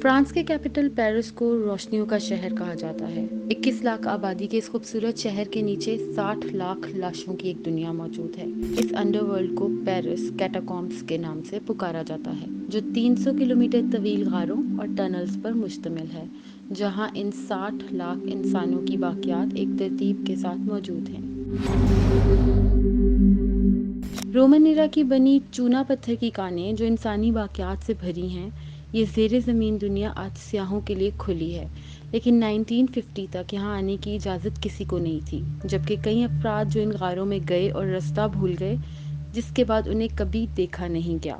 France کے capital Paris کو روشنیوں کا شہر کہا جاتا ہے۔ 21 لاکھ آبادی کے اس خوبصورت شہر کے نیچے 60 لاکھ لاشوں کی ایک دنیا موجود ہے۔ اس انڈر ورلڈ کو پیرس کیٹاکومبس کے نام سے پکارا جاتا ہے، جو 300 کلومیٹر طویل غاروں اور ٹنلز پر مشتمل ہے، جہاں ان 60 لاکھ انسانوں کی باقیات ایک ترتیب کے ساتھ موجود ہیں۔ رومن ایرا کی بنی چونا پتھر کی کانیں جو انسانی باقیات سے بھری ہیں، یہ زیر زمین دنیا آج سیاحوں کے لیے کھلی ہے، لیکن 1950 تک یہاں آنے کی اجازت کسی کو نہیں تھی، جبکہ کئی افراد جو ان غاروں میں گئے اور رستہ بھول گئے، جس کے بعد انہیں کبھی دیکھا نہیں گیا۔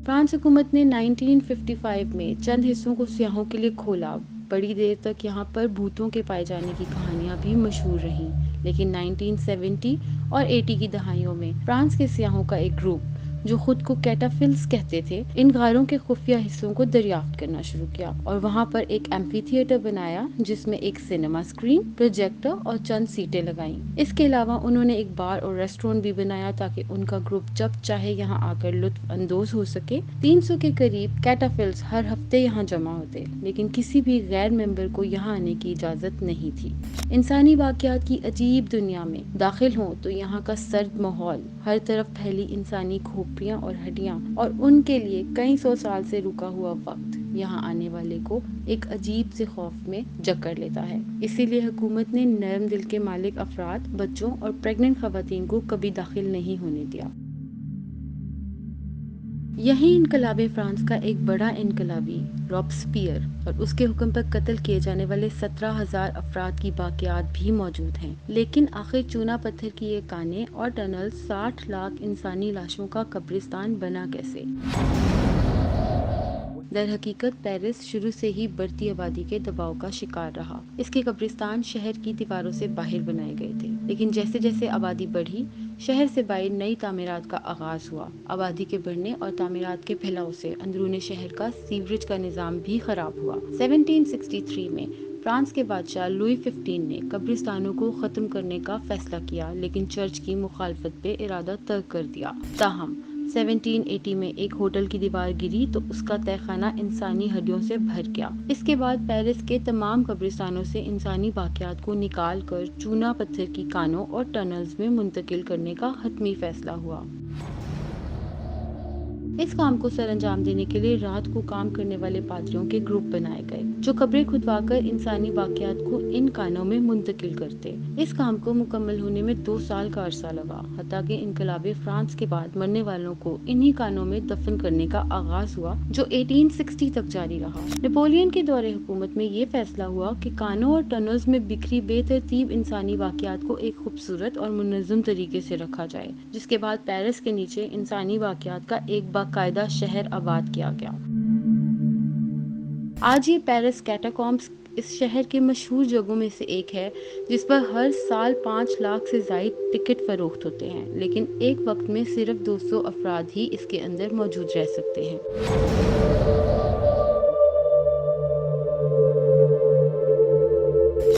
فرانس حکومت نے 1955 میں چند حصوں کو سیاحوں کے لیے کھولا۔ بڑی دیر تک یہاں پر بھوتوں کے پائے جانے کی کہانیاں بھی مشہور رہیں، لیکن 1970 اور 80 کی دہائیوں میں فرانس کے سیاحوں کا ایک گروپ جو خود کو کیٹافلز کہتے تھے، ان غاروں کے خفیہ حصوں کو دریافت کرنا شروع کیا اور وہاں پر ایک ایمفی تھیٹر بنایا جس میں ایک سینما اسکرین، پروجیکٹر اور چند سیٹیں لگائیں۔ اس کے علاوہ انہوں نے ایک بار اور ریسٹورینٹ بھی بنایا تاکہ ان کا گروپ جب چاہے یہاں آ کر لطف اندوز ہو سکے۔ 300 کے قریب کیٹافلز ہر ہفتے یہاں جمع ہوتے، لیکن کسی بھی غیر ممبر کو یہاں آنے کی اجازت نہیں تھی۔ انسانی واقعات کی عجیب دنیا میں داخل ہوں تو یہاں کا سرد ماحول، ہر طرف پھیلی انسانی کھوپڑیاں اور ہڈیاں، اور ان کے لیے کئی سو سال سے رکا ہوا وقت یہاں آنے والے کو ایک عجیب سے خوف میں جکڑ لیتا ہے۔ اسی لیے حکومت نے نرم دل کے مالک افراد، بچوں اور پریگننٹ خواتین کو کبھی داخل نہیں ہونے دیا۔ یہی انقلاب فرانس کا ایک بڑا انقلابی رابسپیئر اور اس کے حکم پر قتل کیے جانے والے 17,000 افراد کی باقیات بھی موجود ہیں۔ لیکن آخر چونا پتھر کی یہ کانیں اور ٹنل 60 لاکھ انسانی لاشوں کا قبرستان بنا کیسے؟ در حقیقت پیرس شروع سے ہی بڑھتی آبادی کے دباؤ کا شکار رہا۔ اس کے قبرستان شہر کی دیواروں سے باہر بنائے گئے تھے، لیکن جیسے جیسے آبادی بڑھی، شہر سے باہر نئی تعمیرات کا آغاز ہوا۔ آبادی کے بڑھنے اور تعمیرات کے پھیلاؤ سے اندرون شہر کا سیوریج کا نظام بھی خراب ہوا۔ 1763 میں فرانس کے بادشاہ لوئی 15 نے قبرستانوں کو ختم کرنے کا فیصلہ کیا، لیکن چرچ کی مخالفت پہ ارادہ ترک کر دیا۔ تاہم 1780 میں ایک ہوٹل کی دیوار گری تو اس کا تہہ خانہ انسانی ہڈیوں سے بھر گیا۔ اس کے بعد پیرس کے تمام قبرستانوں سے انسانی باقیات کو نکال کر چونا پتھر کی کانوں اور ٹنلز میں منتقل کرنے کا حتمی فیصلہ ہوا۔ اس کام کو سر انجام دینے کے لیے رات کو کام کرنے والے پادریوں کے گروپ بنائے گئے، جو قبریں کھدوا کر انسانی باقیات کو ان کانوں میں منتقل کرتے۔ اس کام کو مکمل ہونے میں 2 سال کا عرصہ لگا، حتیٰ کہ انقلاب فرانس کے بعد مرنے والوں کو انہی کانوں میں دفن کرنے کا آغاز ہوا، جو 1860 تک جاری رہا۔ نپولین کے دور حکومت میں یہ فیصلہ ہوا کہ کانوں اور ٹنلز میں بکھری بے ترتیب انسانی باقیات کو ایک خوبصورت اور منظم طریقے سے رکھا جائے، جس کے بعد پیرس کے نیچے انسانی باقیات کا ایک باقاعدہ شہر آباد کیا گیا۔ آج یہ پیرس کیٹاکومبس اس شہر کے مشہور جگہوں میں سے ایک ہے، جس پر ہر سال 5 لاکھ سے زائد ٹکٹ فروخت ہوتے ہیں، لیکن ایک وقت میں صرف 200 افراد ہی اس کے اندر موجود رہ سکتے ہیں۔